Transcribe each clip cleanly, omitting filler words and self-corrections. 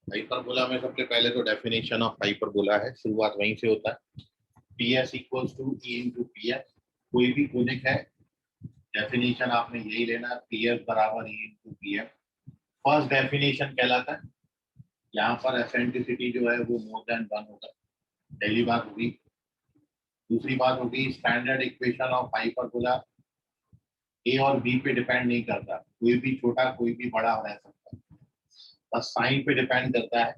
Hyperbola में सबसे पहले तो डेफिनेशन ऑफ हाइपरबोला है, शुरुआत वहीं से होता है। P S equals to E into P S. कोई भी कोनिक है, डेफिनेशन आपने यही लेना, पी एस बराबर E into P S. First definition कहलाता है, यहाँ पर एसेंट्रिसिटी जो है वो मोर देन वन होगा, पहली बात होगी। दूसरी बात होगी, स्टैंडर्ड इक्वेशन ऑफ हाइपरबोला ए और बी पे डिपेंड नहीं करता, कोई भी छोटा कोई भी बड़ा रह सकता है, बस साइन पे डिपेंड करता है।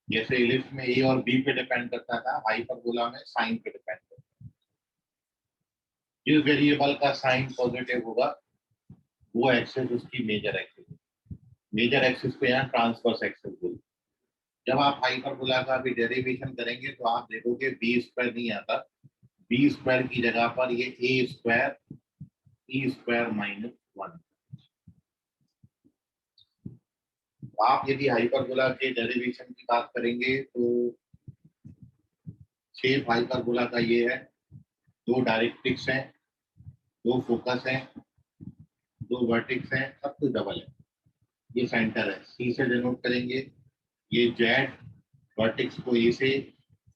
जैसे इलिप्स में ए और बी पे डिपेंड करता था, हाइपरबोला में साइन पे डिपेंड करता है। जिस वेरिएबल का साइन पॉजिटिव होगा वो एक्सेस उसकी मेजर एक्सेस, मेजर एक्सेस को यहाँ ट्रांसवर्स एक्सेस बोलते हैं। जब आप हाइपरबोला का भी डेरिवेशन करेंगे तो आप देखोगे बी स्क्वायर नहीं आता, बी स्क्वायर की जगह पर ये A square E square minus one. आप यदि हाइपरबोला के डेरिवेशन की बात करेंगे तो शेप हाइपरबोला का ये है, दो डायरेक्ट्रिक्स हैं, दो फोकस हैं, दो वर्टिक्स हैं, सब कुछ डबल है। ये सेंटर है, सी से डिनोट करेंगे, ये जेड, वर्टिक्स को ए से,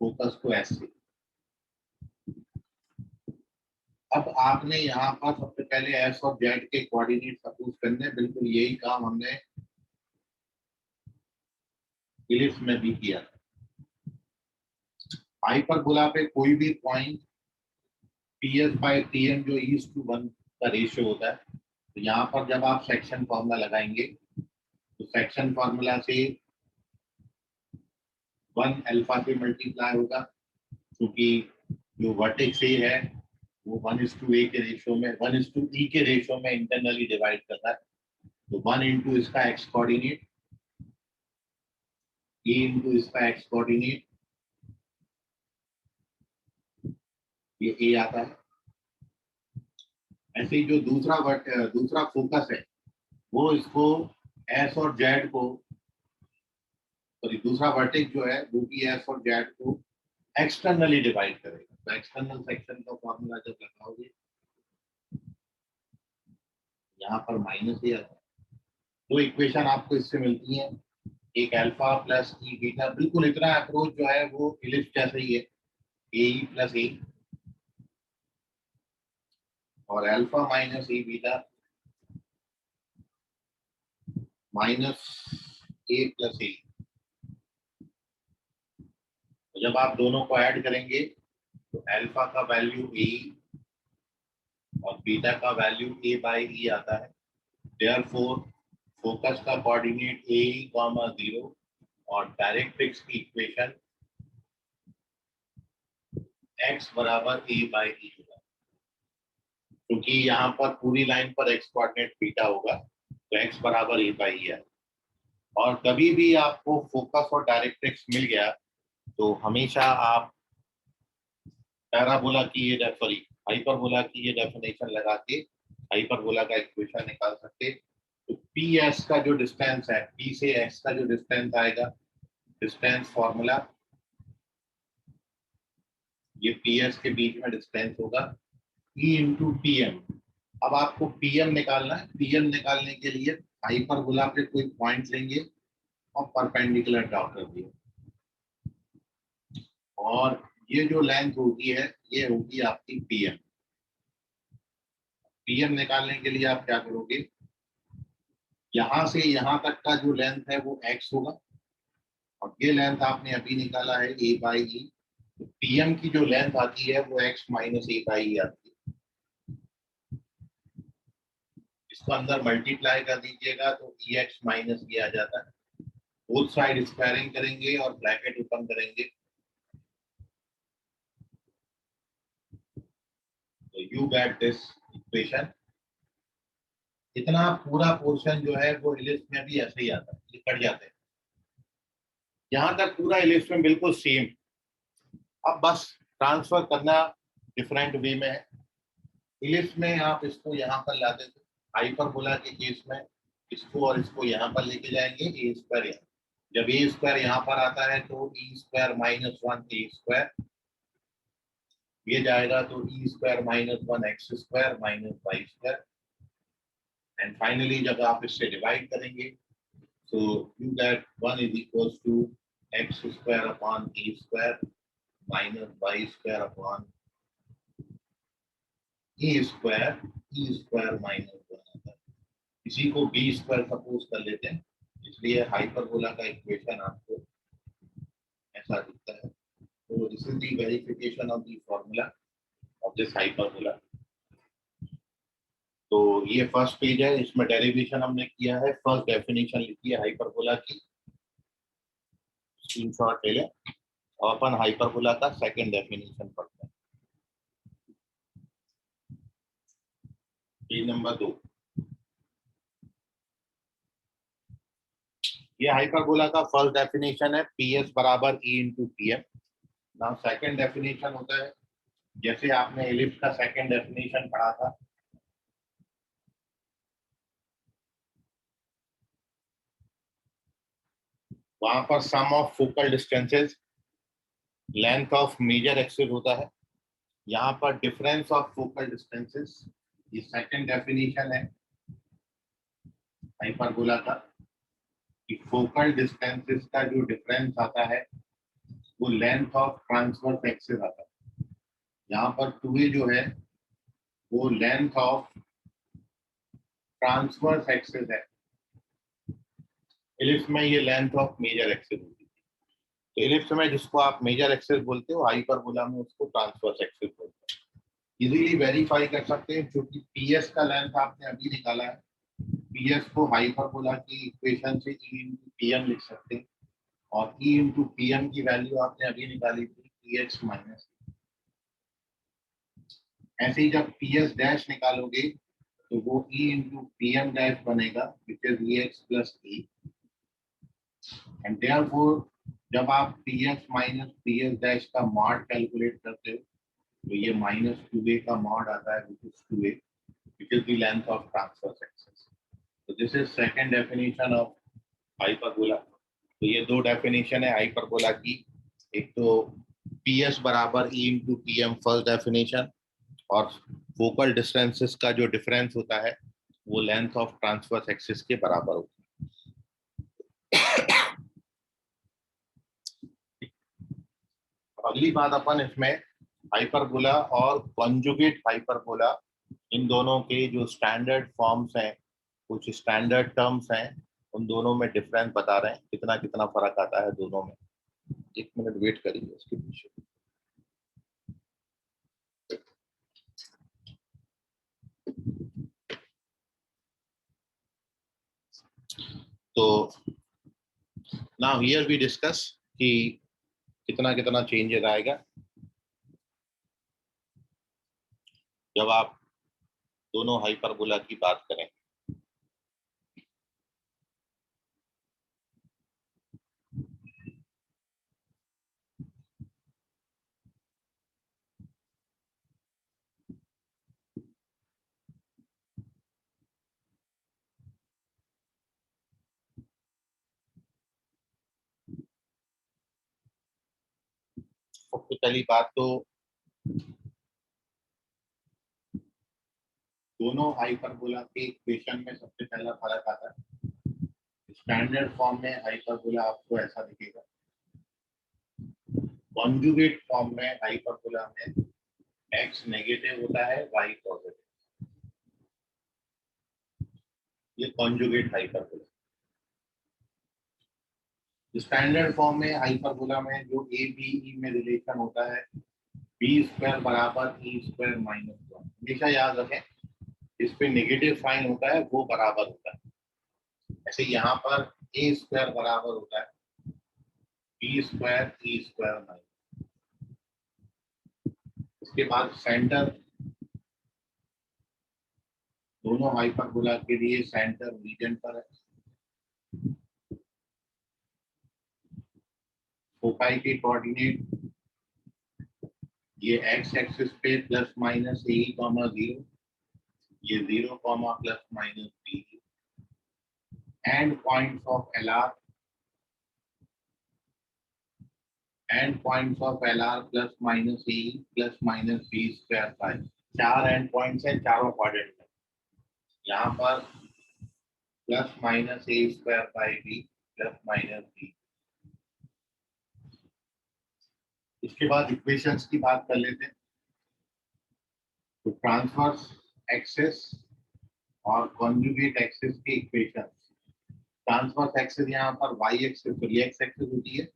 फोकस को एस से। अब आपने यहाँ पर सबसे पहले एस और जेड के कोऑर्डिनेट सपोज करने, बिल्कुल यही काम हमने इलिप्स में भी किया। हाइपरबोला पे कोई भी point P S by T M जो ईज टू वन का रेशियो होता है, तो यहाँ पर जब आप सेक्शन फॉर्मूला लगाएंगे तो सेक्शन फॉर्मूला से वन अल्फा से मल्टीप्लाई होगा, क्योंकि जो वर्टेक्स ए है वो वन इज टू ए के रेशियो में, वन इज टू ई के रेशियो में इंटरनली डिवाइड करता है। तो वन इंटू इसका एक्स कोऑर्डिनेट, ए इंटू इसका एक्स कोऑर्डिनेट, ये ए आता है। ऐसे ही जो दूसरा फोकस है वो इसको एस और जेड को, सॉरी दूसरा वर्टेक्स जो है वो भी एस और जेड को एक्सटर्नली डिवाइड करेगा। तो एक्सटर्नल सेक्शन का फॉर्मूला जब लगाओगे यहाँ पर माइनस ए आता है। दो इक्वेशन आपको इससे मिलती हैं, एक अल्फा प्लस ई बीटा, बिल्कुल इतना अप्रोच जो है वो इलिप्स जैसा ही है, ए ई प्लस ए, और alpha minus E beta minus A plus ए। जब आप दोनों को ऐड करेंगे तो अल्फा का वैल्यू ए और बीटा का वैल्यू ए बाई ई आता है। देयरफॉर फोकस का कोऑर्डिनेट ए कॉमा जीरो और डायरेक्ट्रिक्स की इक्वेशन x बराबर ए बाई ई होगा, क्योंकि यहाँ पर पूरी लाइन पर x कोऑर्डिनेट बीटा होगा, तो x बराबर ए बाई ई है। और कभी भी आपको फोकस और डायरेक्ट्रिक्स मिल गया तो हमेशा आप पैराबोला की ये सॉरी हाइपरबोला की ये डेफिनेशन लगा के हाइपरबोला का इक्वेशन निकाल सकते। तो पी एस का जो डिस्टेंस है, पी से एक्स का जो डिस्टेंस आएगा, डिस्टेंस फॉर्मूला, ये पी एस के बीच में डिस्टेंस होगा ई इंटू पी एम। अब आपको पी एम निकालना है, पी एम निकालने के लिए हाइपरबोला पे कोई पॉइंट लेंगे और परपेंडिकुलर ड्रॉ कर दिए, और ये जो लेंथ होगी है ये होगी आपकी पी एम। पी एम निकालने के लिए आप क्या करोगे, यहां से यहां तक का जो लेंथ है वो x होगा, और ये लेंथ आपने अभी निकाला है a बाई ई, तो पीएम की जो लेंथ आती है वो x माइनस ए बाई ई आती है। इसको अंदर मल्टीप्लाई कर दीजिएगा तो ई एक्स माइनस ये आ जाता है। बोथ साइड स्क्वायरिंग करेंगे और ब्रैकेट ओपन करेंगे, तो यू गेट दिस इक्वेशन। इतना पूरा पोर्शन जो है वो इलिप्स में भी ऐसे ही आता है, ये कट जाते हैं। यहाँ तक पूरा इलिप्स में बिल्कुल सेम। अब बस ट्रांसफर करना डिफरेंट वे में है। इलिप्स में आप इसको यहाँ पर ला देते, हाइपरबोला के केस में इसको और इसको यहाँ पर लेके जाएंगे, ए स्क्वायर यहाँ, जब ए स्क्वायर यहाँ पर आता है तो e square minus one a square, ये जाएगा तो e square minus one x square minus Y square. And finally जब आप इससे डिवाइड करेंगे So you get 1 is equals to x square upon e square minus y square upon e square minus 1। इसी को B square suppose कर लेते हैं, इसलिए हाइपरबोला का इक्वेशन आपको ऐसा दिखता है। तो this is the verification of the formula of this hyperbola. तो ये फर्स्ट पेज है, इसमें डेरिवेशन हमने किया है, फर्स्ट डेफिनेशन लिखी है हाइपरबोला की, स्क्रीनशॉट ले लें और अपन हाइपरबोला का सेकंड डेफिनेशन पढ़ते हैं। Page number 2। ये हाइपरबोला का फर्स्ट डेफिनेशन है, पी एस बराबर E into P M. Now second definition होता है, जैसे आपने एलिप्स का सेकंड डेफिनेशन पढ़ा था, वहां पर sum of focal distances length of major axis होता है। यहाँ पर डिफरेंस ऑफ फोकल डिस्टेंसेस, ये सेकंड डेफिनेशन है हाइपरबोला का, कि फोकल डिस्टेंसेस का जो डिफरेंस आता है वो लेंथ ऑफ ट्रांसवर्स एक्सिस आता है। यहाँ पर 2a जो है वो लेंथ ऑफ ट्रांसवर्स एक्सिस है, एलिप्स में ये लेंथ ऑफ मेजर एक्सिस होती है। तो एलिप्स में जिसको आप मेजर एक्सिस बोलते हो, हाइपरबोला में उसको ट्रांसवर्स एक्सिस बोलते हैं। इजीली वेरीफाई कर सकते हैं, क्योंकि पीएस का लेंथ आपने अभी निकाला है, पीएस को हाइपरबोला की इक्वेशन से ई इंटू पीएम लिख सकते हैं, और ई इंटू पीएम की वैल्यू आपने अभी निकाली थी पीएक्स माइनस। ऐसे ही जब पीएस डैश निकालोगे तो वो ई इंटू पीएम डैश बनेगा, which is E x plus E, and therefore जब आप पीएस माइनस पीएस डैश का मॉड कैलकुलेट करते हो तो ये माइनस 2a का मॉड आता है, which is 2a, which is the length of transverse axis. तो this is second definition of hyperbola. तो ये दो डेफिनेशन है हाइपरबोला की, एक तो पीएस बराबर E into PM first definition, और फोकल डिस्टेंसेस का जो डिफरेंस होता है वो लेंथ ऑफ ट्रांसवर्स एक्सिस के बराबर होता है। अगली बात अपन इसमें हाइपरबोला और कॉन्जुगेट हाइपरबोला, इन दोनों के जो स्टैंडर्ड फॉर्म्स हैं, कुछ स्टैंडर्ड टर्म्स हैं, उन दोनों में डिफरेंस बता रहे हैं, कितना कितना फर्क आता है दोनों में। एक मिनट वेट करिए उसके पीछे। तो नाउ हियर वी डिस्कस कि कितना कितना चेंजेस आएगा जब आप दोनों हाइपरबोला की बात करें। सबसे पहली बात तो दोनों हाइपरबोला के इक्वेशन में सबसे पहला फर्क आता है, स्टैंडर्ड फॉर्म में हाइपरबोला आपको ऐसा दिखेगा, कॉन्जुगेट फॉर्म में हाइपरबोला में x नेगेटिव होता है, y पॉजिटिव। ये कॉन्जुगेट हाइपरबोला। स्टैंडर्ड फॉर्म में हाइपरबोला में जो ए बी ई में रिलेशन होता है, बी स्क्वायर बराबर ई स्क्वायर माइनस 1, हमेशा याद रखें इस पे नेगेटिव साइन होता है वो बराबर होता है। ऐसे यहाँ पर ए स्क्वायर बराबर होता है बी स्क्वायर ई स्क्वायर माइनस। इसके बाद सेंटर, दोनों हाइपरबोला के लिए सेंटर रीजन पर है। फोकाई के कोऑर्डिनेट ये एक्स एक्सिस पे प्लस माइनस ए कॉमा 0, ये 0 comma plus minus B, and points of LR, and points of LR plus minus A plus minus B square by 4 and points हैं, चारों quadrant में। यहाँ पर plus minus A square by B plus minus B. इसके बाद equations की बात कर लेते हैं। तो ट्रांसवर्स एक्सिस और कॉन्जुगेट एक्सिस के इक्वेशन। ट्रांसवर्स एक्सिस यहाँ पर वाई एक्सिस तो एक्स एक्सिस होती है,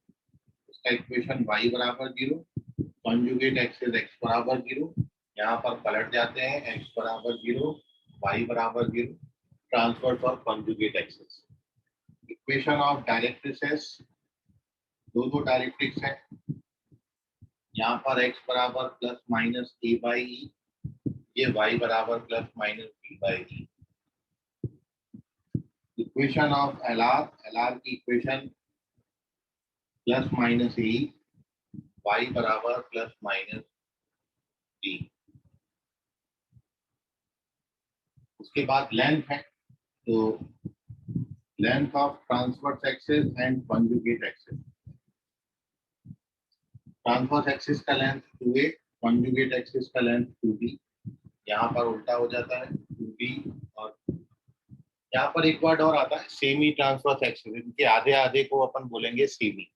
उसका इक्वेशन y बराबर 0, कॉन्जुगेट एक्सिस x बराबर 0। यहाँ पर पलट जाते हैं, x बराबर 0, y बराबर 0, ट्रांसवर्स और conjugate axis. Equation of directrix, दो डायरेक्ट्रिक्स है। यहाँ पर x बराबर plus minus A by E, ये y बराबर plus minus B by E. Equation of L R की equation plus minus A, y बराबर प्लस माइनस बी। उसके बाद लेंथ है, तो length of transverse axis and conjugate axis. Transverse axis का length 2a, conjugate axis का length 2b। यहाँ पर उल्टा हो जाता है 2b, और यहाँ पर एक वर्ड और आता है सेमी ट्रांसवर्स एक्सिस। इनके आधे आधे को अपन बोलेंगे सेमी।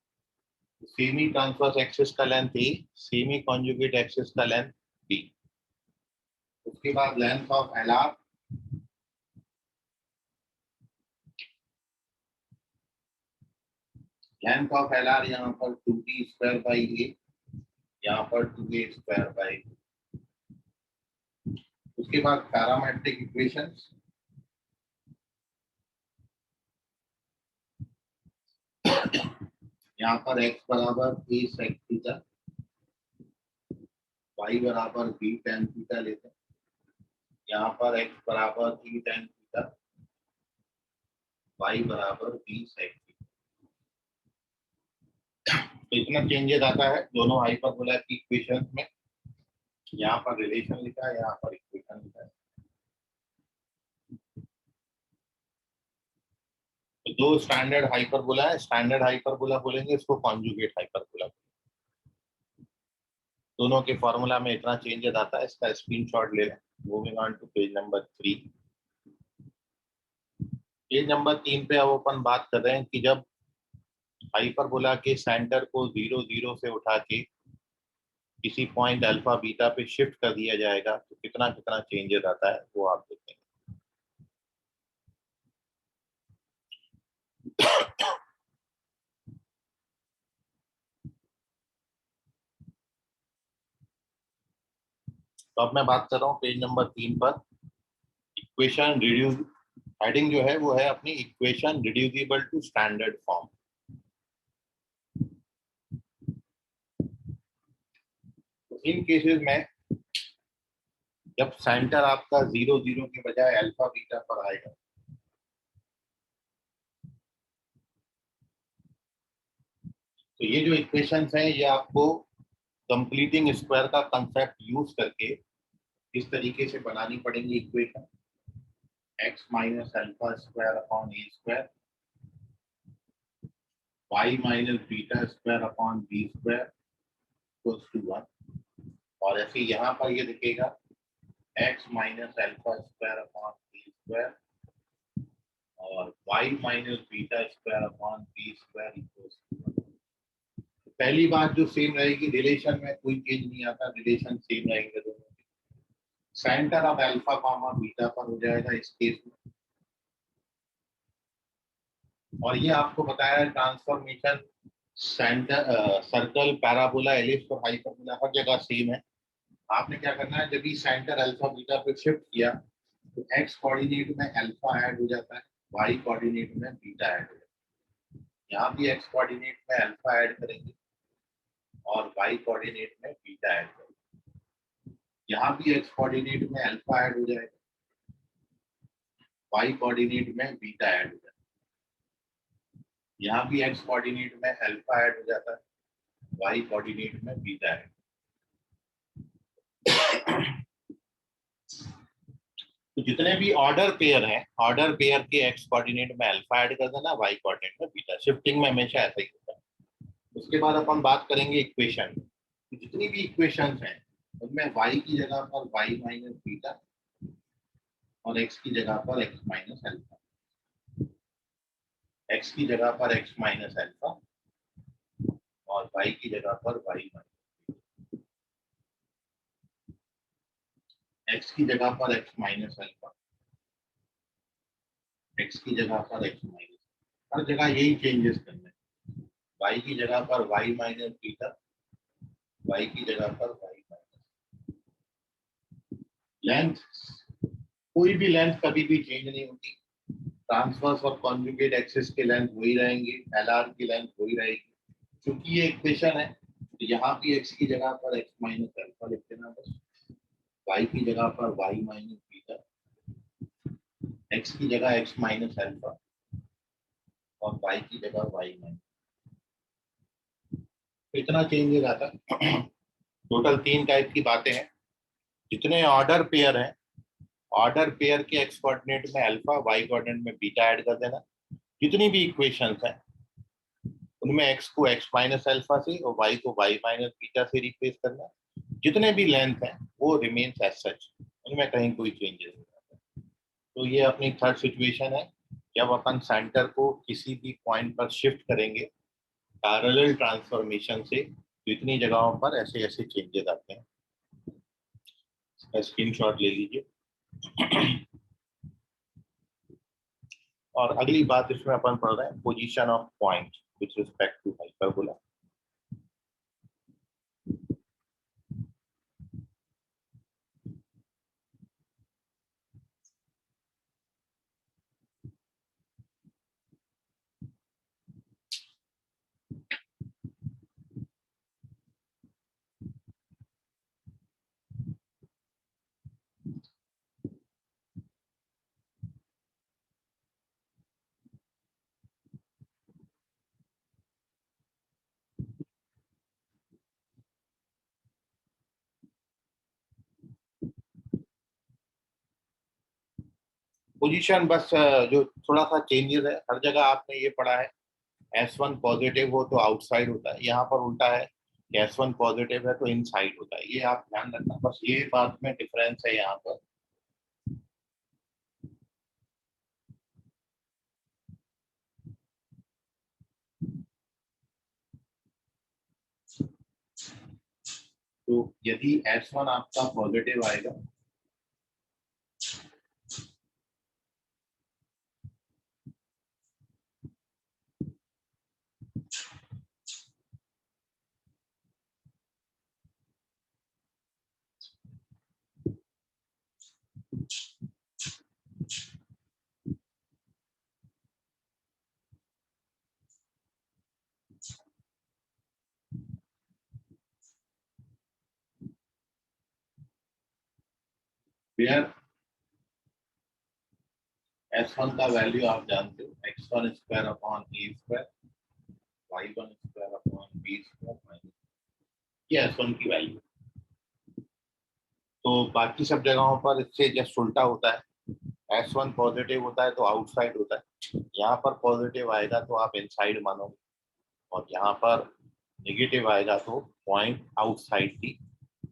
सेमी ट्रांसवर्स एक्सिस का लेंथ ए, सेमी कॉन्जुगेट एक्सिस का लेंथ बी। उसके बाद length of L are, length of L are यहाँ पर 2b स्क्वायर बाई ए, यहाँ पर 2a स्क्वायर बाई। उसके बाद पैरामेट्रिक इक्वेशंस। यहाँ पर x बराबर a sec थीटा, y बराबर b tan थीटा लेते हैं। यहाँ पर x बराबर e tan थीटा, y बराबर b sec थीटा। तो इतना चेंजेस आता है दोनों हाइपरबोला की इक्वेशंस में। यहाँ पर रिलेशन लिखा है, यहाँ पर इक्वेशन लिखा है। तो दो स्टैंडर्ड हाइपरबोला है, स्टैंडर्ड हाइपरबोला बोलेंगे, इसको कॉन्जुगेट हाइपरबोला। दोनों के फॉर्मूला में इतना चेंजेस आता है, इसका स्क्रीनशॉट ले लें। Moving on to page number 3। Page number 3 पे अब अपन बात कर रहे हैं कि जब हाइपरबोला के सेंटर को 0 0 से उठा के किसी पॉइंट अल्फा बीटा पे शिफ्ट कर दिया जाएगा तो कितना कितना चेंजेस आता है वो आप देखेंगे। तो अब मैं बात कर रहा हूँ पेज नंबर 3 पर। इक्वेशन रिड्यूस, हेडिंग जो है वो है अपनी equation reducible to standard form. तो इन केसेस में जब सेंटर आपका 0 0 के बजाय अल्फा बीटा पर आएगा, तो ये जो इक्वेशंस हैं ये आपको कंप्लीटिंग स्क्वायर का कंसेप्ट यूज करके इस तरीके से बनानी पड़ेंगी equation. x minus alpha square upon A square, y minus beta square upon B square equals to 1। और ऐसे यहाँ पर ये दिखेगा x minus alpha square upon B square और y minus beta square upon B square equals to 1। पहली बात जो सेम रहेगी, रिलेशन में कोई चेंज नहीं आता, रिलेशन सेम रहेंगे दोनों। Centre of alpha comma beta पर हो जाएगा इस केस में। और ये आपको बताया है transformation centre circle parabola ellipse और हाइपरबोला हर जगह सेम है। आपने क्या करना है, जब भी सेंटर अल्फा बीटा पे शिफ्ट किया तो एक्स कोऑर्डिनेट में अल्फा ऐड हो जाता है, वाई कोऑर्डिनेट में बीटा ऐड हो जाता है। यहाँ भी एक्स कोऑर्डिनेट में अल्फा ऐड करेंगे और वाई कोऑर्डिनेट में बीटा ऐड करेंगे। यहाँ भी एक्स कोऑर्डिनेट में अल्फा ऐड हो जाएगा, वाई कोऑर्डिनेट में बीटा ऐड हो जाएगा। यहाँ भी एक्स कोऑर्डिनेट में अल्फा ऐड हो जाता है, वाई कोऑर्डिनेट में बीटा ऐड। तो जितने भी ऑर्डर पेयर हैं, ऑर्डर पेयर के एक्स कोऑर्डिनेट में अल्फा ऐड कर देना, वाई कोऑर्डिनेट में बीटा। शिफ्टिंग में हमेशा ऐसा ही होता है। उसके बाद अपन बात करेंगे इक्वेशन। तो जितनी भी इक्वेशंस हैं उनमें y की जगह पर y माइनस बीटा और x की जगह पर x माइनस अल्फा। x की जगह पर x माइनस अल्फा और y की जगह पर y माइनस, x की जगह पर x माइनस अल्फा, x की जगह पर x माइनस, हर जगह यही चेंजेस करने, y की जगह पर y माइनस बीटा, y की जगह पर y माइनस। लेंथ, कोई भी लेंथ कभी भी चेंज नहीं होती, ट्रांसवर्स और कॉन्जुगेट एक्सिस के लेंथ वही रहेंगे, एलआर की लेंथ वही रहेगी। क्योंकि ये इक्वेशन है तो यहाँ भी x की जगह पर x माइनस अल्फा लिख देना बस, y की जगह पर y माइनस बीटा, x की जगह x माइनस अल्फा और y की जगह y माइनस, इतना चेंज आता है। टोटल 3 टाइप की बातें हैं। जितने ऑर्डर पेयर हैं, ऑर्डर पेयर के एक्स कोऑर्डिनेट में अल्फा, वाई कोऑर्डिनेट में बीटा ऐड कर देना। जितनी भी इक्वेशंस हैं उनमें x को x माइनस अल्फा से और y को y माइनस बीटा से रिप्लेस करना। जितने भी लेंथ हैं वो रिमेन्स एज सच, उनमें कहीं कोई चेंजेस नहीं आता। तो ये अपनी थर्ड सिचुएशन है, जब अपन सेंटर को किसी भी पॉइंट पर शिफ्ट करेंगे पैरेलल ट्रांसफॉर्मेशन से, तो इतनी जगहों पर ऐसे ऐसे चेंजेस आते हैं। इसका स्क्रीनशॉट ले लीजिए। और अगली बात इसमें अपन पढ़ रहे हैं position of point with respect to hyperbola. Position बस जो थोड़ा सा चेंजेस है, हर जगह आपने ये पढ़ा है S1 पॉजिटिव हो तो आउटसाइड होता है, यहाँ पर उल्टा है कि S1 पॉजिटिव है तो इनसाइड होता है। ये आप ध्यान रखना, बस ये बात में डिफरेंस है यहाँ पर। तो यदि S1 आपका पॉजिटिव आएगा वेयर S1 का वैल्यू आप जानते हो x1 square upon a square, y1 square upon b square minus, ये S1 की वैल्यू। तो बाकी सब जगहों पर इससे जस्ट उल्टा होता है, S1 पॉजिटिव होता है तो आउटसाइड होता है, यहाँ पर पॉजिटिव आएगा तो आप इनसाइड मानोगे और यहाँ पर नेगेटिव आएगा तो पॉइंट आउटसाइड की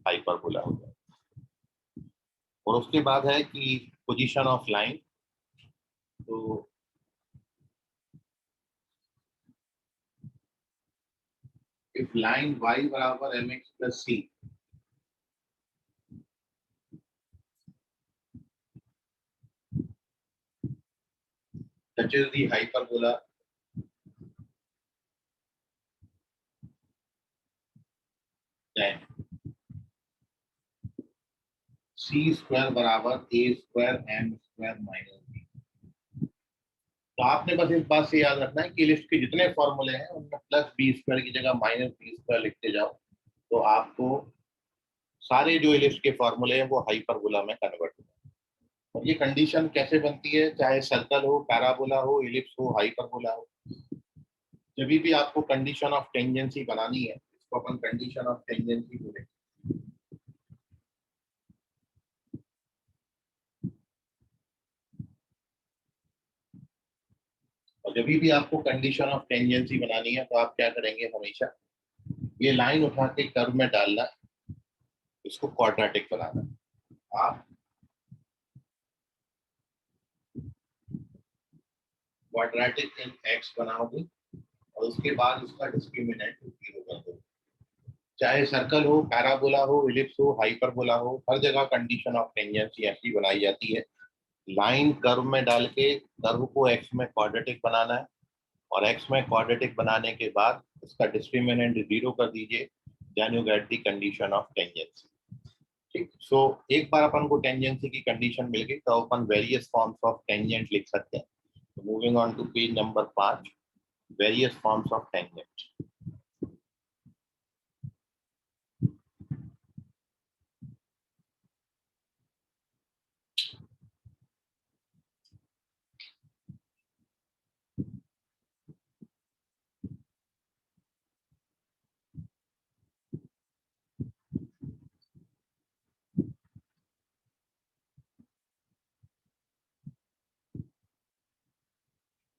हाइपरबोला हो जाएगा। और उसके बाद है कि पोजीशन ऑफ लाइन, तो इफ लाइन y बराबर mx plus c touches the hyperbola then c square बराबर a square m square minus b। तो आपने बस इस बात से याद रखना है कि लिस्ट के जितने फॉर्मूले हैं उनमें प्लस बी स्क्वायर की जगह माइनस बी स्क्वायर लिखते जाओ, तो आपको सारे जो लिस्ट के फॉर्मूले हैं वो हाइपरबोला में कन्वर्ट हो। और ये कंडीशन कैसे बनती है, चाहे सर्कल हो, पैराबोला हो, इलिप्स हो, हाइपरबोला हो, जब भी आपको कंडीशन ऑफ टेंजेंसी बनानी है, इसको अपन कंडीशन ऑफ टेंजेंसी बोलेंगे। और जब भी आपको कंडीशन ऑफ टेंजेंसी बनानी है तो आप क्या करेंगे, हमेशा ये लाइन उठा के कर्व में डालना, इसको क्वाड्रेटिक बनाना। आप क्वाड्रेटिक इन एक्स बनाओगे और उसके बाद उसका डिस्क्रिमिनेंट 0 कर दो। चाहे सर्कल हो, पैराबोला हो, इलिप्स हो, हाइपरबोला हो, हर जगह कंडीशन ऑफ टेंजेंसी ऐसी बनाई जाती है। लाइन कर्व में डाल के कर्व को एक्स में क्वाड्रेटिक बनाना है और एक्स में क्वाड्रेटिक बनाने के बाद उसका डिस्क्रिमिनेंट 0 कर दीजिए, then you get the condition of tangency. ठीक, सो एक बार अपन को टेंजेंसी की कंडीशन मिल गई तो अपन वेरियस फॉर्म्स ऑफ टेंजेंट लिख सकते हैं। Moving on to page number 5, various forms of tangent.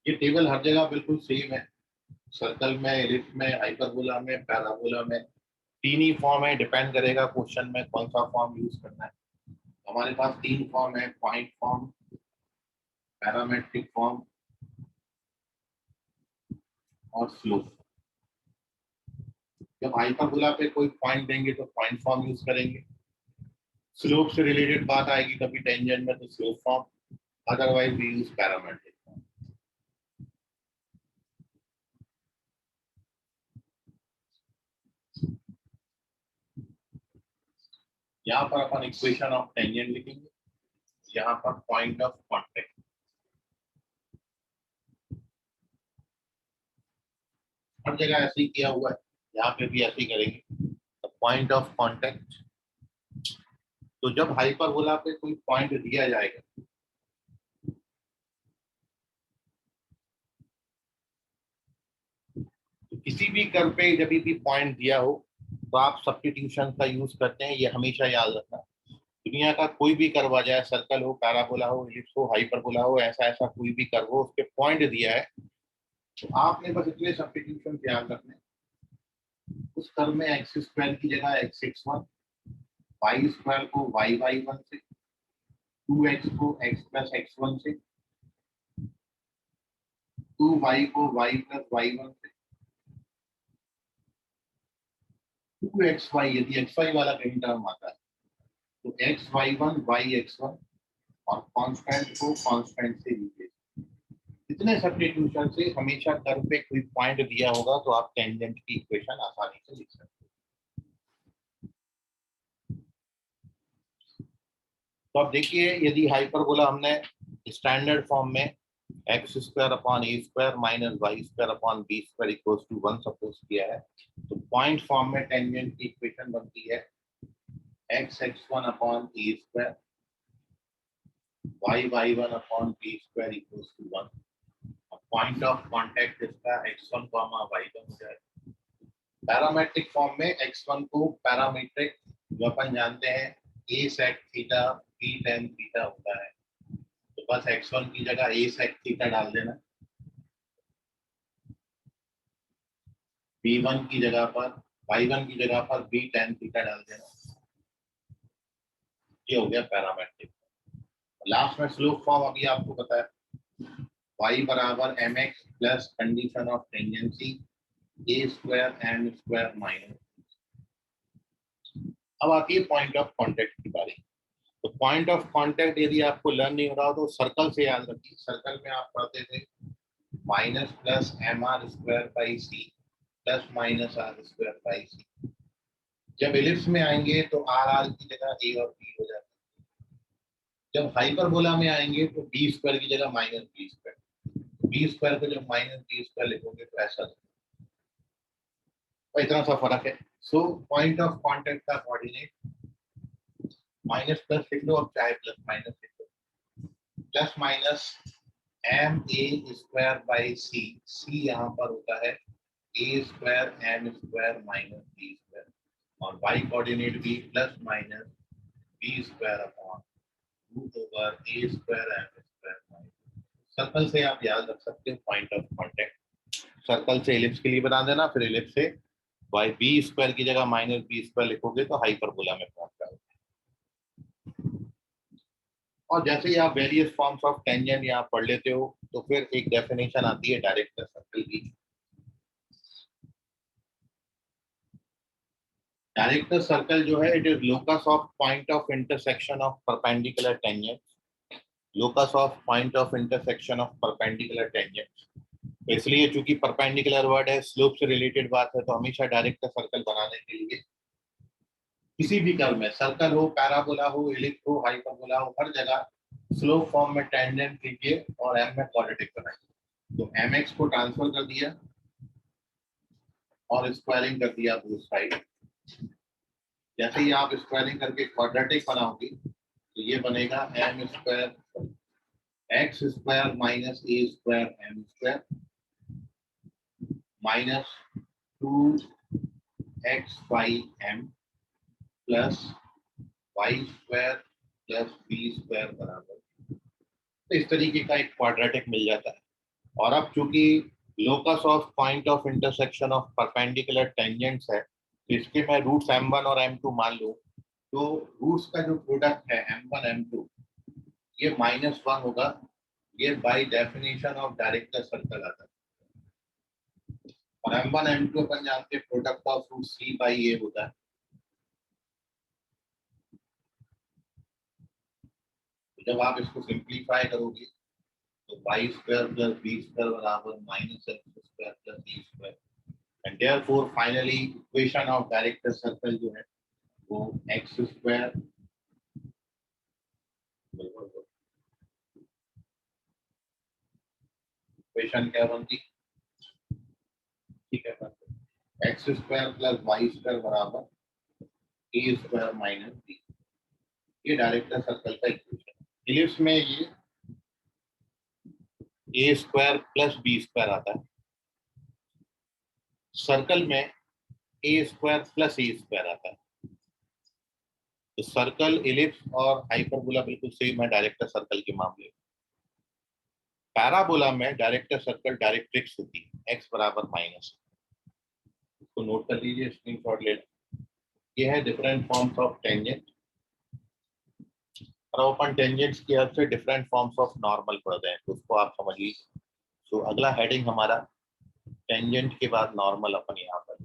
ये टेबल हर जगह बिल्कुल सेम है, सर्कल में, एलिप्स में, हाइपरबोला में, पैराबोला में, तीन ही फॉर्म है। डिपेंड करेगा क्वेश्चन में कौन सा फॉर्म यूज करना है। हमारे पास तीन फॉर्म है, पॉइंट फॉर्म, पैरामेट्रिक फॉर्म और स्लोप। जब हाइपरबोला पे कोई पॉइंट देंगे तो पॉइंट फॉर्म यूज करेंगे, स्लोप से रिलेटेड बात आएगी कभी टेंजेंट में तो slope form, otherwise we use parametric. यहाँ पर अपन इक्वेशन ऑफ टेंजेंट लिखेंगे, यहाँ पर पॉइंट ऑफ कॉन्टेक्ट। हर जगह ऐसे ही किया हुआ है, यहाँ पे भी ऐसे ही करेंगे। पॉइंट ऑफ कॉन्टेक्ट, तो जब हाइपरबोला पे कोई पॉइंट दिया जाएगा तो किसी भी कर्व पे जब भी पॉइंट दिया हो तो आप सब्स्टिट्यूशन का यूज करते हैं, ये हमेशा याद रखना। दुनिया का कोई भी कर्व आ जाए, सर्कल हो, पैराबोला हो, इलिप्स हो, हाइपरबोला हो, ऐसा ऐसा कोई भी कर्व हो, उसके पॉइंट दिया है तो आपने बस इतने सब्स्टिट्यूशन ध्यान रखने। उस कर्व में एक्स स्क्वायर की जगह x(x1), वाई स्क्वायर को y(y1) से, 2x को x+x1 से, 2y को y+y1 से, 2xy यदि xy वाला कहीं टर्म आता है तो x(y1), y(x1) और कांस्टेंट को कांस्टेंट से लीजिए। इतने सब्स्टिट्यूशन से हमेशा कर्व पे कोई पॉइंट दिया होगा तो आप टेंजेंट की इक्वेशन आसानी से लिख सकते हो। तो अब देखिए, यदि हाइपरबोला हमने स्टैंडर्ड फॉर्म में X square upon A square minus Y square upon B square equals to 1 suppose किया है, तो पॉइंट फॉर्म में टेंजेंट की इक्वेशन बनती है x(x1) upon A square, y(y1) upon B square equals to 1। Point of contact इसका x1, y1 हो जाए। पैरामेट्रिक फॉर्म में x1 को पैरामीट्रिक, जो अपन जानते हैं a sec theta b tan theta होता है, तो बस x1 की जगह a sec थीटा डाल देना, b1 की जगह पर, y1 की जगह पर b tan थीटा डाल देना। ये हो गया पैरामेट्रिक। लास्ट में स्लोप फॉर्म अभी आपको पता है, y बराबर mx plus condition of tangency a square m square minus. अब आती है पॉइंट ऑफ कांटेक्ट की बारी। तो पॉइंट ऑफ कांटेक्ट यदि आपको लर्न नहीं हो रहा हो तो सर्कल से याद रखिए। सर्कल में आप पढ़ते थे minus plus mr square by c plus minus r square by c. जब एलिप्स में आएंगे तो आर आर की जगह ए और बी हो जाता है। जब हाइपरबोला में आएंगे तो बी स्क्वायर की जगह minus B square, B square को जब माइनस बी स्क्वायर लिखोगे तो ऐसा, तो इतना सा फर्क है। सो पॉइंट ऑफ कांटेक्ट का कोऑर्डिनेट माइनस प्लस लिख लो, अब चाहे प्लस माइनस लिख लो, plus minus m a square by c, c यहाँ पर होता है a square M square minus B square, और वाई कोऑर्डिनेट भी plus minus B square upon root over a square M square minus. Circle से आप याद रख सकते हो पॉइंट ऑफ कांटेक्ट। सर्कल से एलिप्स के लिए बना देना, फिर एलिप्स से वाई बी स्क्वायर की जगह माइनस बी स्क्वायर लिखोगे तो हाइपरबोला में पहुंच जाओगे। और जैसे ही आप वेरियस फॉर्म्स ऑफ टेंजेंट यहाँ पढ़ लेते हो तो फिर एक डेफिनेशन आती है डायरेक्टर सर्कल की। डायरेक्टर सर्कल जो है it is locus of point of intersection of perpendicular tangent, locus of point of intersection of perpendicular tangent. इसलिए चूंकि परपेंडिकुलर वर्ड है, स्लोप से रिलेटेड बात है, तो हमेशा डायरेक्टर सर्कल बनाने के लिए किसी भी कर्व में, सर्कल हो, पैराबोला हो, एलिप्स हो, हाइपरबोला हो, हर जगह स्लोप फॉर्म में टेंजेंट लीजिए और एम में क्वाड्रेटिक बनाइए। तो एम एक्स को ट्रांसफर कर दिया और स्क्वायरिंग कर दिया बोथ साइड। जैसे ही आप स्क्वायरिंग करके क्वाड्रेटिक बनाओगे तो ये बनेगा M square X square minus A square M square minus 2x by M plus Y square plus B square बराबर। तो इस तरीके का एक क्वाड्रेटिक मिल जाता है। और अब चूंकि locus of point of intersection of perpendicular tangents है, तो इसके मैं रूट्स m1 और m2 मान लूं, तो रूट्स का जो प्रोडक्ट है m1 m2 ये -1 होगा। ये by definition of director circle आता है। और m1 m2 अपन जानते हैं product of root c by a होता है। तो जब आप इसको सिंप्लीफाई करोगे तो y square plus B square बराबर minus x square plus B square. And therefore finally equation of director circle जो है वो एक्स स्क्वायर इक्वेशन क्या बनती, ठीक है, X square plus Y square बराबर ए स्क्वायर माइनस बी। ये डायरेक्टर सर्कल का इक्वेशन है। इलिप्स में ये A square plus B square आता है, सर्कल में A square plus A square आता है। तो सर्कल, इलिप्स और हाइपरबोला बिल्कुल सेम है डायरेक्टर सर्कल के मामले में। पैराबोला में डायरेक्टर सर्कल डायरेक्ट्रिक्स होती है एक्स बराबर माइनस। इसको नोट कर लीजिए, स्क्रीनशॉट ले लें। ये है डिफरेंट फॉर्म्स ऑफ टेंजेंट और अपन टेंजेंट्स की हद से डिफरेंट फॉर्म्स ऑफ नॉर्मल पढ़ रहे हैं, तो उसको आप समझ लीजिए। तो अगला हेडिंग हमारा टेंजेंट के बाद नॉर्मल अपन यहाँ पर।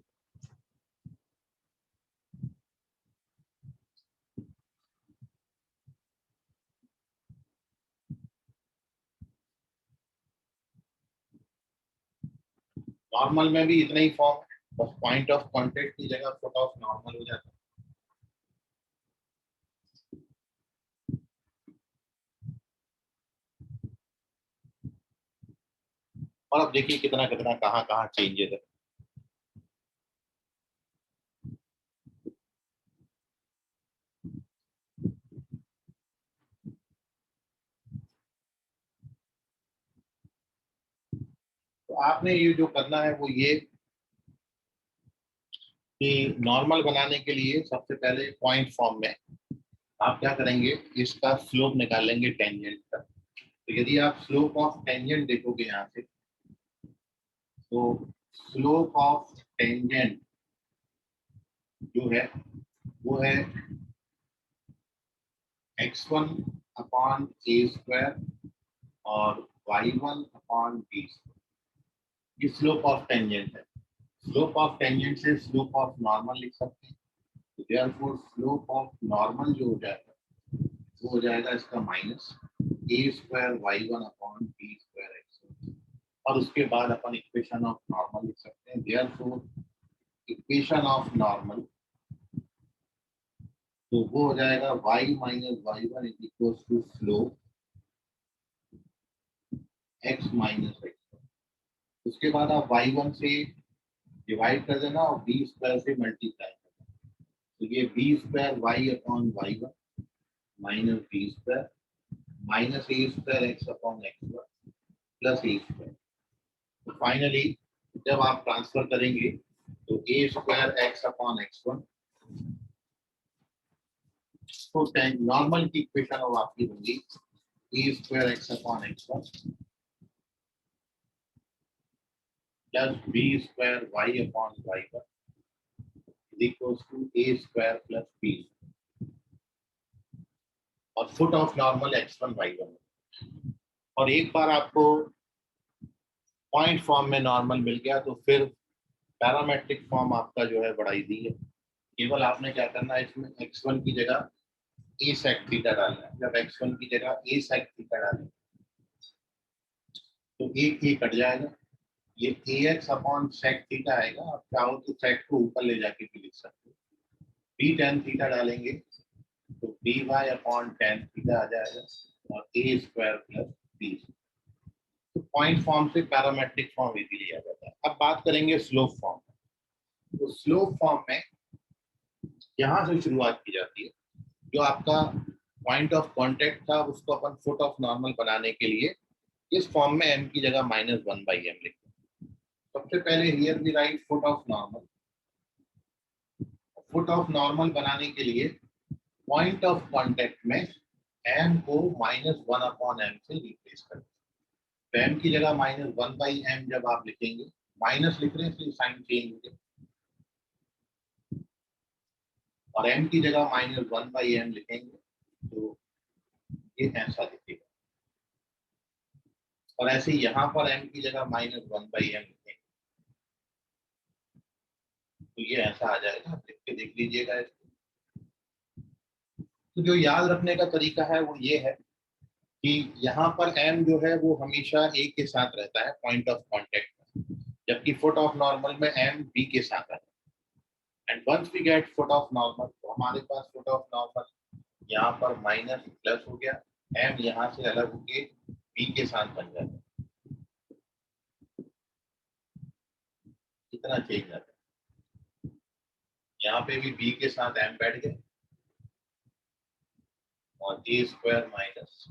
नॉर्मल में भी इतना ही फॉर्म है, बस पॉइंट ऑफ कांटेक्ट की जगह फुट ऑफ नॉर्मल हो जाता है। और अब देखिए कितना कितना कहाँ कहाँ चेंजेस है। तो आपने ये जो करना है वो ये कि नॉर्मल बनाने के लिए सबसे पहले पॉइंट फॉर्म में आप क्या करेंगे, इसका स्लोप निकाल लेंगे टेंजेंट का। तो यदि आप स्लोप ऑफ टेंजेंट देखोगे यहाँ से, तो स्लोप ऑफ टेंजेंट जो है वो है x1 अपॉन ए स्क्वायर और y1 अपॉन बी स्क्वायर। ये स्लोप ऑफ टेंजेंट है। स्लोप ऑफ टेंजेंट से स्लोप ऑफ नॉर्मल लिख सकते हैं। तो देयरफॉर स्लोप ऑफ नॉर्मल जो हो जाएगा वो हो जाएगा इसका माइनस ए square y1 upon B square x1। और उसके बाद अपन इक्वेशन ऑफ नॉर्मल लिख सकते हैं। देयरफॉर इक्वेशन ऑफ नॉर्मल तो वो हो जाएगा y minus y1 is equal to slope x minus x1। उसके बाद आप y1 से डिवाइड कर देना और बी स्क्वायर से मल्टीप्लाई करना। तो ये b square y upon y1 minus B square minus ए square x upon x1 plus ए स्क्वायर। तो फाइनली जब आप ट्रांसफर करेंगे तो ए स्क्वायर एक्स अपॉन x1, तो नॉर्मल की इक्वेशन अब आपकी होगी a square x upon x1 plus B square y upon y1 equals to a square plus b. और foot of normal x1 y1। और एक बार आपको पॉइंट फॉर्म में नॉर्मल मिल गया तो फिर पैरामेट्रिक फॉर्म आपका जो है बड़ा इजी है। केवल आपने क्या करना है, इसमें x1 की जगह a sec थीटा डालना है। जब x1 की जगह a sec थीटा डालें तो एक ये कट जाएगा, ये ax अपॉन sec थीटा आएगा। आप चाहो तो sec को ऊपर ले जाके भी लिख सकते हो। b tan थीटा डालेंगे तो by अपॉन tan थीटा आ जाएगा और a स्क्वायर प्लस b। तो पॉइंट फॉर्म से पैरामेट्रिक फॉर्म इजीली आ जाता है। अब बात करेंगे स्लोप फॉर्म। तो स्लोप फॉर्म में यहाँ से शुरुआत की जाती है। जो आपका पॉइंट ऑफ कांटेक्ट था उसको अपन फुट ऑफ नॉर्मल बनाने के लिए इस फॉर्म में m की जगह -1/m लिखते हैं। सबसे पहले here we write foot of normal. Foot of normal बनाने के लिए पॉइंट ऑफ कांटेक्ट में m को -1/m से रिप्लेस करें। तो m की जगह -1/m जब आप लिखेंगे, माइनस लिख रहे हैं इसलिए साइन चेंज हो गया, और m की जगह -1/m लिखेंगे तो ये ऐसा दिखेगा। और ऐसे यहाँ पर m की जगह -1/m लिखेंगे तो ये ऐसा आ जाएगा। आप लिख के देख लीजिएगा इसको। तो जो याद रखने का तरीका है वो ये है कि यहाँ पर m जो है वो हमेशा a के साथ रहता है पॉइंट ऑफ कांटेक्ट में, जबकि फुट ऑफ नॉर्मल में m b के साथ रहता है। And once we get foot of normal तो हमारे पास फुट ऑफ नॉर्मल यहाँ पर माइनस प्लस हो गया, m यहाँ से अलग होके b के साथ बन जाता है। कितना चेंज आता है, यहाँ पे भी b के साथ m बैठ गया और a स्क्वायर माइनस,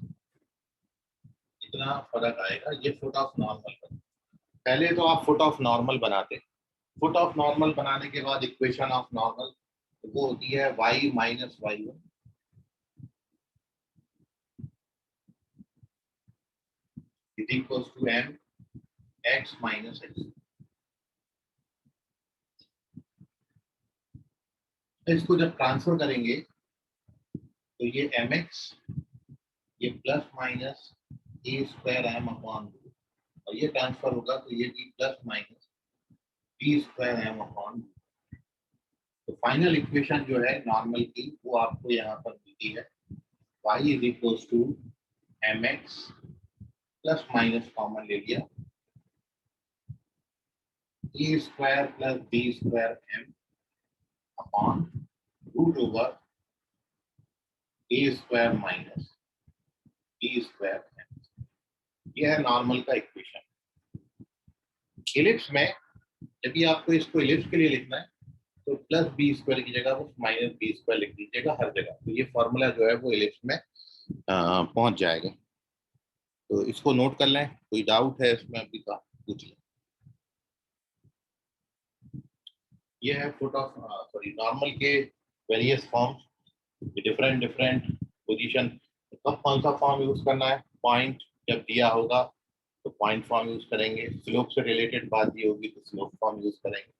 इतना फर्क आएगा। ये फुट ऑफ नॉर्मल बना। पहले तो आप फुट ऑफ नॉर्मल बनाते, फुट ऑफ नॉर्मल बनाने के बाद इक्वेशन ऑफ नॉर्मल वो होती है y minus y1 is equal to m x minus x। इसको जब ट्रांसफर करेंगे तो ये mx, ये plus minus a square m upon, और ये ट्रांसफर होगा तो ये भी plus minus b square m upon. तो फाइनल इक्वेशन जो है नॉर्मल की वो आपको यहाँ पर मिलती है y is equal to mx plus minus common ले लिया a square plus b square m upon root over a square minus b square m। ये है नॉर्मल का इक्वेशन। इलिप्स में जब भी आपको इसको इलिप्स के लिए लिखना है तो प्लस बी स्क्वायर की जगह वो माइनस बी स्क्वायर लिख दीजिएगा हर जगह, तो ये फॉर्मूला जो है वो इलिप्स में पहुंच जाएगा। तो इसको नोट कर लें, कोई डाउट है इसमें अभी का पूछ लें। ये है फुट ऑफ सॉरी नॉर्मल के various forms, different different position. कब कौन सा फॉर्म यूज करना है, पॉइंट जब दिया होगा तो पॉइंट फॉर्म यूज करेंगे, स्लोप से रिलेटेड बात दी होगी तो स्लोप फॉर्म यूज करेंगे,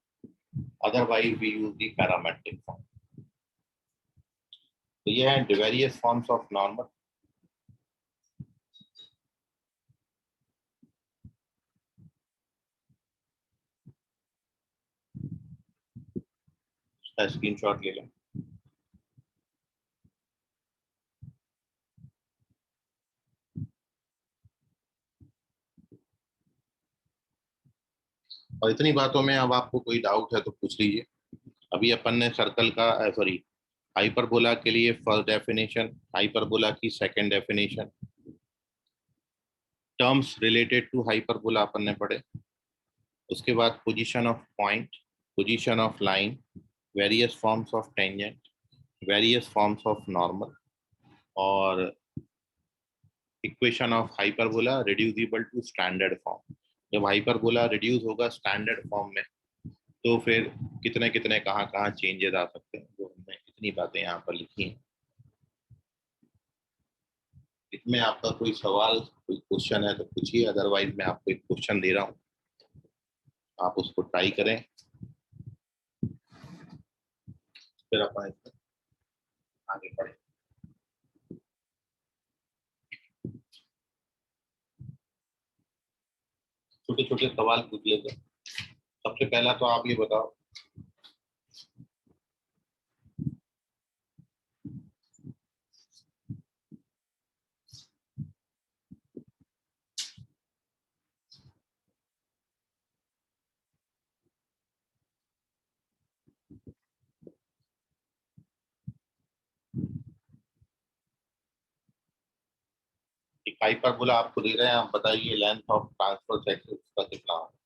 otherwise we use the parametric form. तो ये है various forms of normal. Screenshot ले लें। और इतनी बातों में अब आपको कोई डाउट है तो पूछ लीजिए। अभी अपन ने सर्कल का सॉरी हाइपरबोला के लिए फर्स्ट डेफिनेशन, हाइपरबोला की second definition, terms related to hyperbola अपन ने पढ़े। उसके बाद position of point, position of line, various forms of tangent, various forms of normal, और equation of hyperbola reducible to standard form. जब हाइपरबोला रिड्यूस होगा standard form में तो फिर कितने कितने कहाँ कहाँ चेंजेस आ सकते हैं, वो हमने इतनी बातें यहाँ पर लिखी हैं। इसमें आपका कोई सवाल कोई क्वेश्चन है तो पूछिए, अदरवाइज मैं आपको एक क्वेश्चन दे रहा हूँ, आप उसको ट्राई करें फिर अपन आगे बढ़े। छोटे छोटे सवाल पूछ लेते हैं। सबसे पहला तो आप ये बताओ, एक हाइपरबोला आपको दे रहे हैं, आप बताइए लेंथ ऑफ ट्रांसफर एक्सिस का कितना है।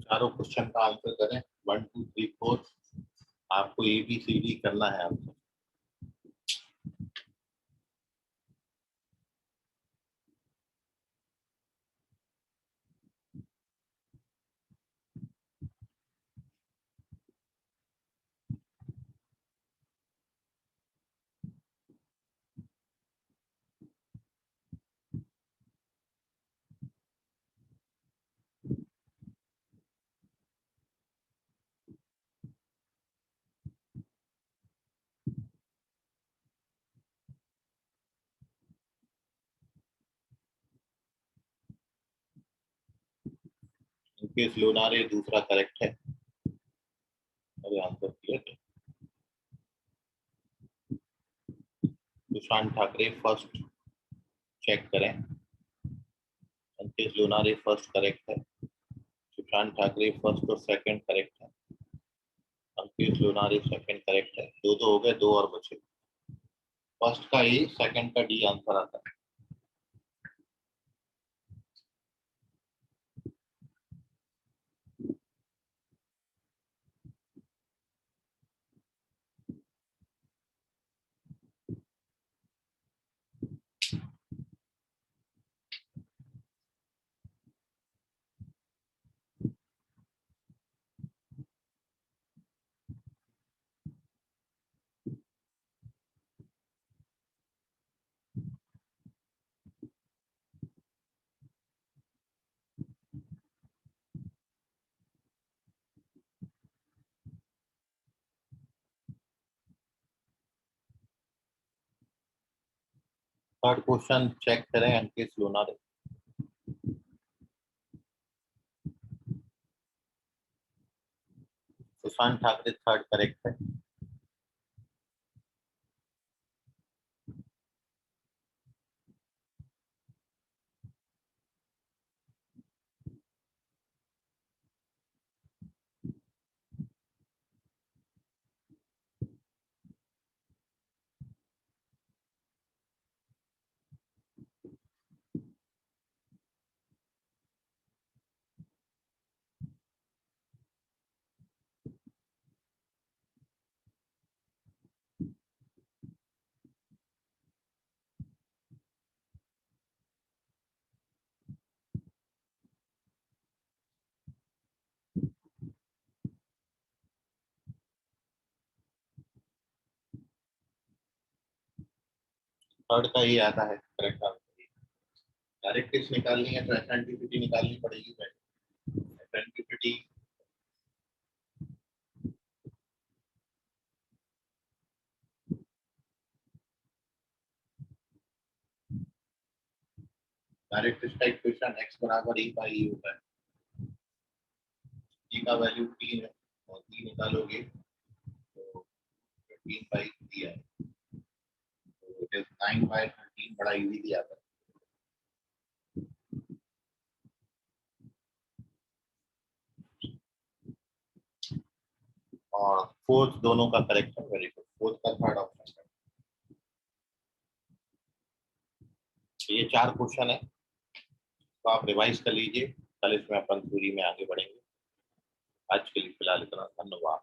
चारों क्वेश्चन का आंसर करें, 1 2 3 4। आपको ABCD करना है आंसर। इनकेस लोनारे दूसरा करेक्ट है। अरे आंसर क्लियर है। सुशांत ठाकरे फर्स्ट चेक करें। अंकित लोनारे फर्स्ट करेक्ट है। सुशांत ठाकरे फर्स्ट और सेकंड करेक्ट है। अंकित लोनारे सेकंड करेक्ट है। दो दो हो गए, दो और बचे। फर्स्ट का ए, सेकंड का डी आंसर आता है। थर्ड क्वेश्चन चेक करें, अंकित लोनारे। सुशांत ठाकरे थर्ड करेक्ट है। थर्ड का ही आता है करेक्ट आंसर। डायरेक्ट्रिक्स निकालनी है तो एसेंट्रिसिटी निकालनी पड़ेगी पहले। एसेंट्रिसिटी डायरेक्ट्रिक्स का इक्वेशन x बराबर e बाई u होता है। e का वैल्यू 3 है और e निकालोगे तो 15 बाई 3 है, तो इट इज 9 बाई 13, बड़ा इजीली आता है। और फोर्थ दोनों का करेक्ट है, वेरी गुड। फोर्थ का थर्ड ऑप्शन है। तो ये 4 क्वेश्चन है, तो आप रिवाइज कर लीजिए, कल इसमें अपन थ्योरी में आगे बढ़ेंगे। आज के लिए फिलहाल इतना, धन्यवाद।